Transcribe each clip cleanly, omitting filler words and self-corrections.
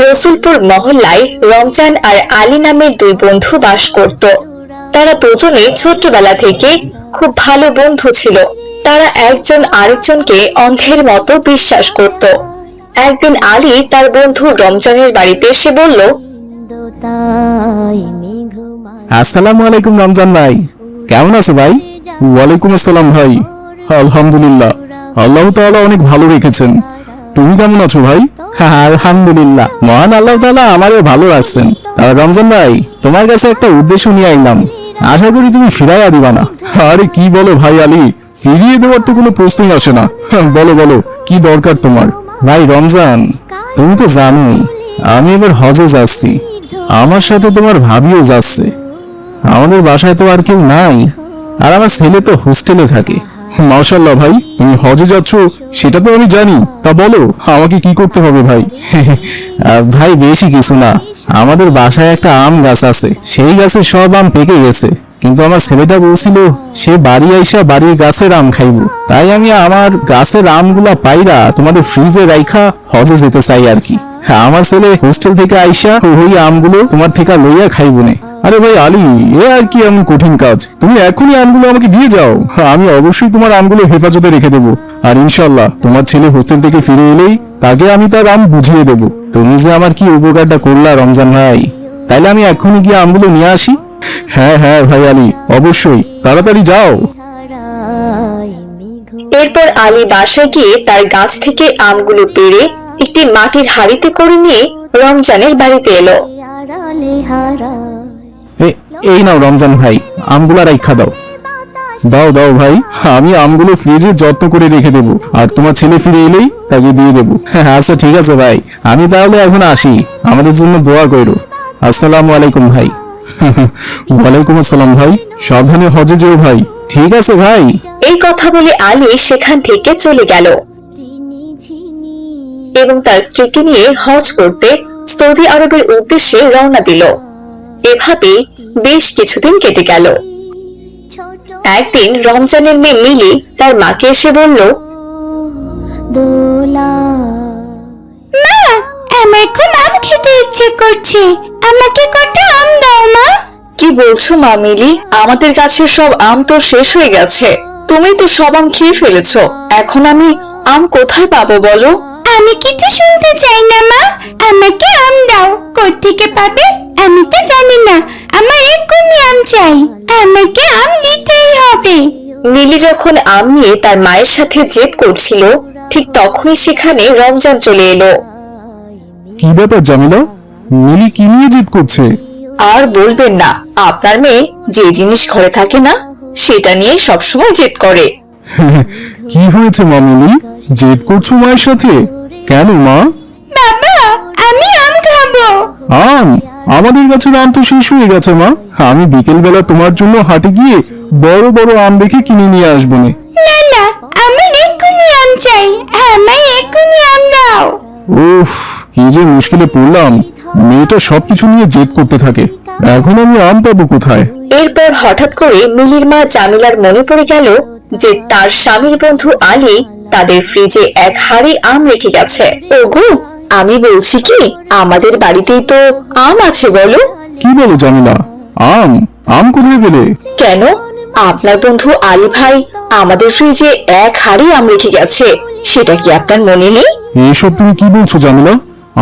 রসুলপুর মহল্লায় রমজান আর আলী নামের দুই বন্ধু বাস করত। তারা দুজনে ছোটবেলা থেকে খুব ভালো বন্ধু ছিল। তারা একজন আরেকজনকে অন্ধের মতো বিশ্বাস করত। একদিন আলী তার বন্ধু রমজানের বাড়িতে এসে বলল, আসসালামু আলাইকুম রমজান ভাই, কেমন আছো ভাই? ওয়ালাইকুম আসসালাম ভাই, আলহামদুলিল্লাহ, আল্লাহ তাআলা অনেক ভালো রেখেছেন। তুমি কেমন আছো ভাই? আলহামদুলিল্লাহ, মহান আল্লাহ তাআলা আমারও ভালো রাখছেন। রমজান ভাই, তোমার কাছে একটা উদ্দেশ্য নিয়ে আইলাম, আশা করি তুমি ফিরাইয়া দিবা না। আরে কি বলো ভাই আলী, ফিরিয়ে দেওয়ার তো কোনো প্রশ্নই আসে না। বলো বলো, কি দরকার তোমার? ভাই রমজান, তুমি তো জানোই আমি এবার হজে যাচ্ছি, আমার সাথে তোমার ভাবিও যাচ্ছে। আমাদের বাসায় তো আর কেউ নাই, আর আমার ছেলে তো হোস্টেলে থাকে। মাশাআল্লাহ ভাই, তুমি হজে যাচ্ছ সেটা তো আমি জানি, তা বলো আমাকে কি করতে হবে ভাই? ভাই বেশি কিছু না, আমাদের বাসায় একটা আম গাছ আছে, সেই গাছে সব আম পেকে গেছে, কিন্তু আমার ছেলেটা বলছিল সে বাড়ি আইসা বাড়ির গাছের আম খাইবো, তাই আমি আমার গাছের আমগুলা পাইরা তোমাদের ফ্রিজে রাইখা হজে যেতে চাই আর কি। আমার ছেলে হোস্টেল থেকে আইসা ওই আমগুলো তোমার থেকে লইয়া খাইবো নে। আরে ভাই আলী, এ আর কি এমন কঠিন কাজ? তুমি এখনই আমগুলো আমাকে দিয়ে যাও, আমি অবশ্যই তোমার আমগুলো হেফাজতে রেখে দেবো। আর ইনশাল্লাহ তোমার ছেলে হোস্টেল থেকে ফিরে এলেই তাকে আমি তার আম বুঝিয়ে দেবো। তুমি যে আমার কি উপকারটা করলা রমজান ভাই, তাইলে আমি এখনই গিয়ে আমগুলো নিয়ে আসি। হ্যাঁ হ্যাঁ ভাই আলী, অবশ্যই, তাড়াতাড়ি যাও। এরপর আলী বাসায় গিয়ে তার গাছ থেকে আমগুলো পেড়ে একটি মাটির হাঁড়িতে করে নিয়ে রমজানের বাড়িতে এলো। এই নাও রমজান ভাই, আমগুলা রাইখা দাও। দাও দাও ভাই, আমি আমগুলো ফ্রিজে যত্ন করে রেখে দেবো, আর তোমার ছেলে ফিরে এলেই তাকে দিয়ে দেবো। আচ্ছা ঠিক আছে ভাই, আমি তাহলে এখন আসি, আমাদের জন্য দোয়া করো। আসসালামু আলাইকুম ভাই। ওয়ালাইকুম আসসালাম ভাই, সাবধানে হজে যেও ভাই। ঠিক আছে ভাই। এই কথা বলে আলী সেখান থেকে চলে গেল এবং তার স্ত্রীকে নিয়ে হজ করতে সৌদি আরবের উদ্দেশ্যে রওনা দিল। এভাবে বেশ কিছুদিন কেটে গেল। একদিন রমজানের মেয়ে মিলি তার মাকে এসে বলল, মা, আমার খুব আম খেতে ইচ্ছে করছে, আমাকে কটা আম দাও মা। কি বলছো মা মিলি, আমাদের গাছের সব আম তো শেষ হয়ে গেছে, তুমি তো সব আম খেয়ে ফেলেছো, এখন আমি আম কোথায় পাবো বলো? আমি কিছু শুনতে চাই না মা, আমাকে আম দাও। কোত্থেকে পাবে আমি তো জানি না, আমার এক্ষুনি আম চাই, আমাকে আম দিতেই হবে। মিলি যখন আম নিয়ে তার মায়ের সাথে জেদ করছিল, ঠিক তখনই সেখানে রমজান চলে এলো। কি ব্যাপার জামিলা, মিলি কি নিয়ে জিদ করছে? আর বলবেন না, আপনার মেয়ে যে জিনিস ঘরে থাকে না সেটা নিয়ে সবসময় জেদ করে। কি হয়েছে মা মিলি, জেদ করছো মায়ের সাথে? কেন মা? বাবা, আমি আম খাবো। আম? আমাদের গাছের আম তো শেষ হয়ে গেছে মা, আমি বিকেল বেলা তোমার জন্য হাটে গিয়ে বড় বড় আম দেখে কিনে নিয়ে আসবো না। না না, আমার এক্ষুনি আম চাই, আমায় এক্ষুনি আম দাও। উফ, কি যে মুশকিলে পড়লাম, মেয়েটা সবকিছু নিয়ে জেদ করতে থাকে, এখন আমি আম পাবো কোথায়? এরপর হঠাৎ করে মিলির মা জামিলার মনে পড়ে গেল যে তার স্বামীর বন্ধু আলী তাদের ফ্রিজে এক হাঁড়ি আম রেখে গেছে। ওগো, আমি বলছি কি, আমাদের বাড়িতেই তো আম আছে বলো। কি বলো জামিলা, আম? আম কোথায় পেলে? কেন, আপনার বন্ধু আলী ভাই আমাদের ফ্রিজে এক হাঁড়ি আম রেখে গেছে, সেটা কি আপনার মনে নেই? এসব তুমি কি বলছো জামিলা?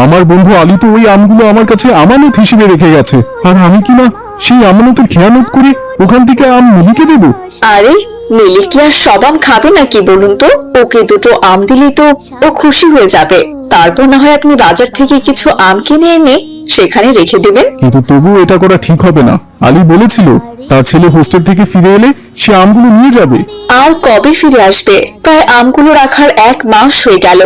আমার বন্ধু আলী তো ওই আমগুলো আমার কাছে আমানত হিসেবে রেখে গেছে, আর আমি কিনা সেই আমানতের খেয়ানত করে ওখান থেকে আম মিলিকে দেবো? আরে, মিলি কি আর সব আম খাবে নাকি বলুন তো? ওকে দুটো আম দিলেই তো ও খুশি হয়ে যাবে, তারপর না হয় আপনি বাজার থেকে কিছু আম কিনে এনে সেখানে রেখে দেবেন। কিন্তু তবু এটা করা ঠিক হবে না, আলী বলেছিল তার ছেলে হোস্টেল থেকে ফিরে এলে সে আমগুলো নিয়ে যাবে। আর কবে ফিরে আসবে? প্রায় আমগুলো রাখার 1 মাস হয়ে গেল,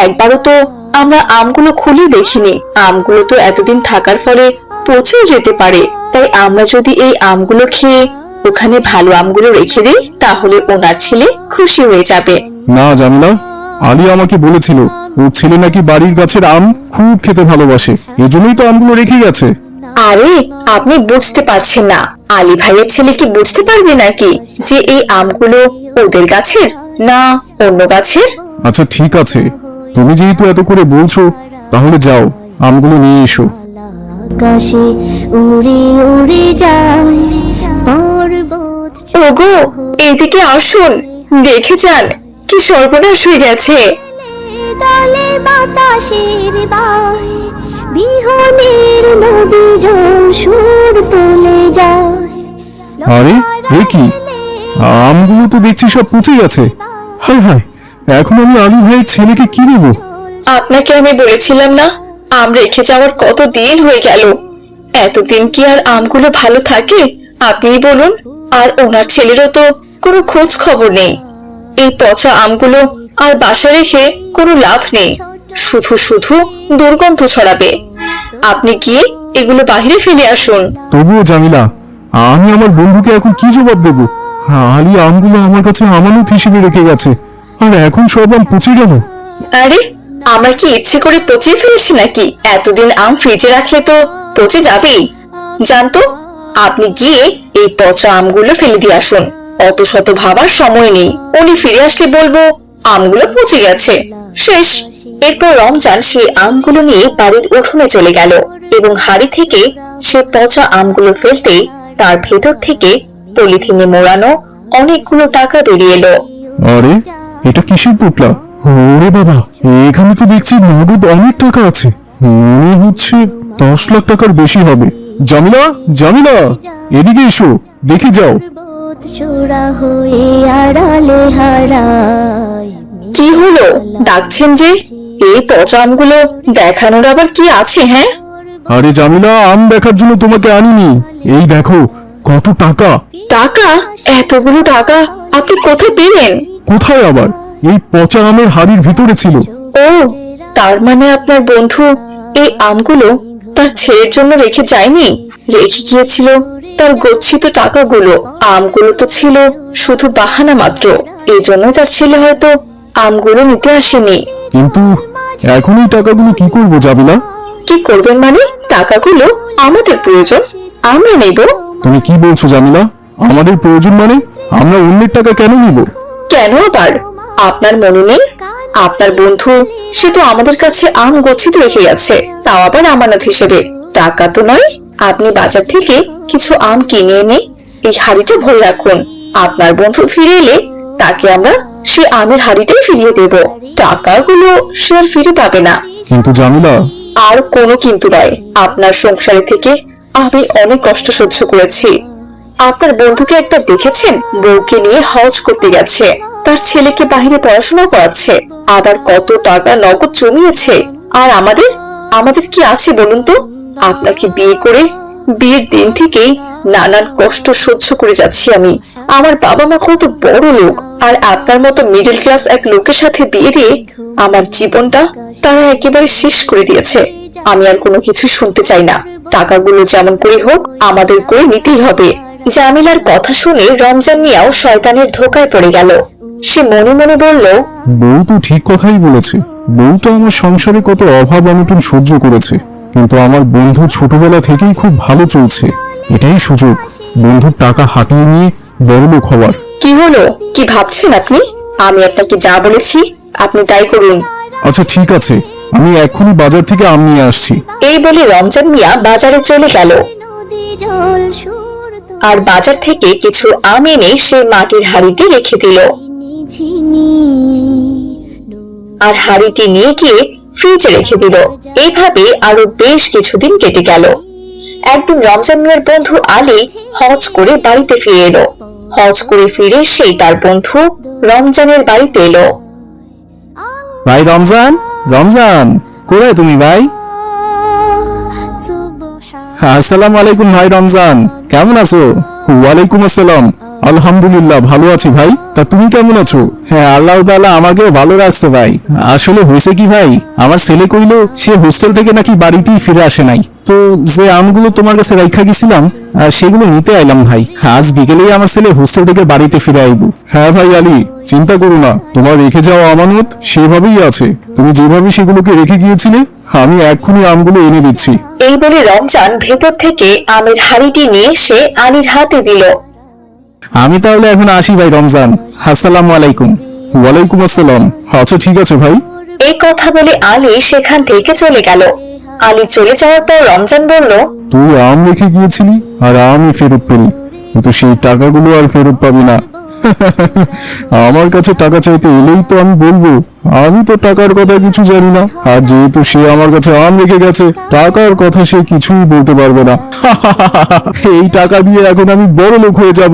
একবারও তো আমরা আমগুলো খুলে দেখিনি। আমগুলো তো এতদিন থাকার ফলে পচেও যেতে পারে, তাই আমরা যদি এই আমগুলো খেয়ে ওখানে ভালো আমগুলো রেখে দিই তাহলে ওনার ছেলে খুশি হয়ে যাবে। না জামিলা, আলী আমাকে বলেছিল ওর ছেলে নাকি বাড়ির গাছের আম খুব খেতে ভালোবাসে, এজন্যই তো আমগুলো রেখে গেছে। আরে, আপনি বুঝতে পারছেন না, আলী ভাইয়ের ছেলে কি বুঝতে পারবে নাকি যে এই আমগুলো ওদের গাছের না অন্য গাছের? আচ্ছা ঠিক আছে, তুমি যেহেতু এত করে বলছো তাহলে যাও, আমগুলো নিয়ে এসো। আকাশে উড়ে উড়ে যায় পর্বত ওগো, এইদিকে আসুন, দেখে যান কি সর্বনাশ হয়ে গেছে। দলে বাতাসের বায় বিহনের নদী জল সুর তুলে যায়। আরে এ কি, আমগুলো তো দেখছি সব পচে গেছে। হায় হায়, এখন আমি আলী ভাইয়ের ছেলেকে কি দেবো? আপনাকে আমি বলেছিলাম না, আম রেখে যাওয়ার কত দিন হয়ে গেল। এতদিন কি আর আমগুলো ভালো থাকে আপনিই বলুন? আর ওনার ছেলেরও তো কোনো খোঁজ খবর নেই। এই পচা আমগুলো আর বাসায় রেখে কোনো লাভ নেই, শুধু শুধু দুর্গন্ধ ছড়াবে। আপনি গিয়ে এগুলো বাইরে ফেলে আসুন। তবুও জামিলা, আমি আমার বন্ধুকে এখন কি জবাব দেব? আলী আমগুলো আমার কাছে আমানত হিসেবে রেখে গেছে, আর এখন সব আম পচে গেল। আরে, আমরা কি ইচ্ছে করে পচিয়ে ফেলেছি নাকি? এতদিন আম ফ্রিজে রাখলে তো পচে যাবেই। জানতো, আপনি গিয়ে এই পচা আমগুলো ফেলে দিয়ে আসুন। অত শত ভাবার সময় নেই, উনি ফিরে আসলে বলবো আমগুলো পচে গেছে, শেষ। এরপর রমজান সেই আমগুলো নিয়ে বাড়ির উঠোনে চলে গেল এবং হাড়ি থেকে সে পচা আমগুলো ফেলতেই তার ভেতর থেকে পলিথিনে মোড়ানো অনেকগুলো টাকা বেরিয়ে এলো। আরে, এটা কিসের পুটলা? ওরে বাবা, এখানে তো দেখছি নগদ অনেক টাকা আছে। মনে হচ্ছে 10 লাখ টাকার বেশি হবে। জামিলা, জামিলা, এদিকে এসো, দেখে যাও। পর্বত চূড়া হয়ে আড়ালে হারায়। কি হলো, ডাকছেন যে? এই পচা আমগুলো দেখানোর আবার কি আছে? হ্যাঁ, আরে জামিলা, আম দেখার জন্য তোমাকে আনিনি, এই দেখো কত টাকা। টাকা? এতগুলো টাকা আপনি কোথায় পেলেন? কোথায় আবার, এই পচা আমের হাড়ির ভিতরে ছিল। ও, তার মানে আপনার বন্ধু এই আমগুলো তার ছেলের জন্য রেখে যায়নি, রেখে গিয়েছিল তার গচ্ছিত টাকাগুলো। আমগুলো তো ছিল শুধু বাহানা মাত্র, এই জন্যই তার ছেলে হয়তো আমগুলো নিতে আসেনি। কিন্তু এখন এই টাকাগুলো কি করবো জামিলা? কি করবেন মানে? টাকাগুলো আমাদের প্রয়োজন, আমরা নেব। তুমি কি বলছো জামিলা? আমাদের প্রয়োজন মানে আমরা অন্যের টাকা কেন নিব? কেন আবার? আপনার মনে নেই? আপনার বন্ধু সে তো আমাদের কাছে আম গচ্ছিত রেখে গেছে, তাও আবার আমানত হিসেবে। টাকা তো নয়, আপনি বাজার থেকে কিছু আম কিনে এনে এই হাড়িটা ভরে রাখুন। আপনার বন্ধু ফিরে এলে তাকে আমরা সে আমের হাড়িটাই ফিরিয়ে দেব। টাকাগুলো সে আর ফিরে পাবে না। কিন্তু জামিলা, আর কোনো কিন্তু নয়। আপনার সংসারে থেকে আমি অনেক কষ্ট সহ্য করেছি। আপনার বন্ধুকে একবার দেখেছেন? বউকে নিয়ে হজ করতে গেছে, তার ছেলেকে বাইরে পড়াশোনা করাচ্ছে, আবার কত টাকা নগদ জমিয়েছে। আর আমাদের আমাদের কি আছে বলুন তো? আপনাকে বিয়ে করে বিয়ের দিন থেকেই নানান কষ্ট সহ্য করে যাচ্ছি আমি। আমার বাবা মা কত বড় লোক, আর আপনার মতো মিডল ক্লাস এক লোকের সাথে বিয়ে দিয়ে আমার জীবনটা তারা একেবারে শেষ করে দিয়েছে। আমি আর কোনো কিছু শুনতে চাই না। টাকাগুলো যেমন করে হোক আমাদের করে নিতেই হবে। জামিলার কথা শুনে রমজান মিয়াও শয়তানের ধোকায় পড়ে গেল। সে মনে মনে বলল, বউ তো ঠিক কথাই বলেছে। বউ তো আমার সংসারে কত অভাব অনটন সহ্য করেছে, কিন্তু আমার বন্ধু ছোটবেলা থেকেই খুব ভালো চলছে। এটাই সুযোগ বন্ধুর টাকা হাতিয়ে নিয়ে বড়লোক হওয়ার। কি হলো, কি ভাবছেন আপনি? আমি আপনাকে যা বলেছি আপনি তাই করুন। আচ্ছা ঠিক আছে, আমি এক্ষুনি বাজার থেকে আম নিয়ে আসছি। এই বলে রমজান মিয়া বাজারে চলে গেল নদী জল সুর আর বাজার থেকে কিছু আম এনে সে মাটির হাড়িতে রেখে দিল ঝিনি আর হাড়িটি নিয়ে গিয়ে ফ্রিজে রেখে দিল। এইভাবে আরো বেশ কিছুদিন কেটে গেল। একদিন রমজান মিয়ার বন্ধু আলী হজ করে বাড়িতে ফিরে এলো। হজ করে ফিরে সেই তার বন্ধু রমজানের বাড়িতে এলো। ভাই রমজান, রমজান কোথায় তুমি ভাই? আসসালামু আলাইকুম ভাই রমজান, কেমন আছো? ওয়ালাইকুম আসসালাম, আলহামদুলিল্লাহ ভালো আছি ভাই। তা তুমি কেমন আছো? হ্যাঁ, আল্লাহ তাআলা আমাকেও ভালো রাখছে ভাই। আসলে হয়েছে কি ভাই, আমার ছেলে কইলো সে হোস্টেল থেকে নাকি বাড়িতেই ফিরে আসে নাই। তো যে আমগুলো তোমার কাছে রাখা গেছিলাম সেগুলো নিতে আইলাম ভাই। আজ বিকেলেই আমার ছেলে হোস্টেল থেকে বাড়িতে ফিরে আইবো। হ্যাঁ ভাই আলী, চিন্তা করো না, তোমার রেখে যাওয়া আমানত সেভাবেই আছে। তুমি যেভাবে সেগুলোকে রেখে গিয়েছিলে আমি এক্ষুনি আমগুলো এনে দিচ্ছি। এই বলে রমজান ভেতর থেকে আমের হাড়িটি নিয়ে সে আলীর হাতে দিল। আমি তাহলে এখন আসি ভাই রমজান, আসসালামু আলাইকুম। ওয়ালাইকুম আসসালাম। আচ্ছা ঠিক আছে ভাই। এই কথা বলে আলী সেখান থেকে চলে গেল। আলী চলে যাওয়ার পর রমজান বলল, তুই আম রেখে গিয়েছিলি আর আমি ফেরত পেলি, কিন্তু সেই টাকাগুলো আর ফেরত পাবি না। আমার কাছে টাকা চাইতে এলেই তো আমি বলবো আমি তো টাকার কথা কিছু জানি না, আর যেহেতু সে আমার কাছে আম রেখে গেছে টাকার কথা সে কিছুই বলতে পারবে না। এই টাকা দিয়ে এখন আমি বড় লোক হয়ে যাব।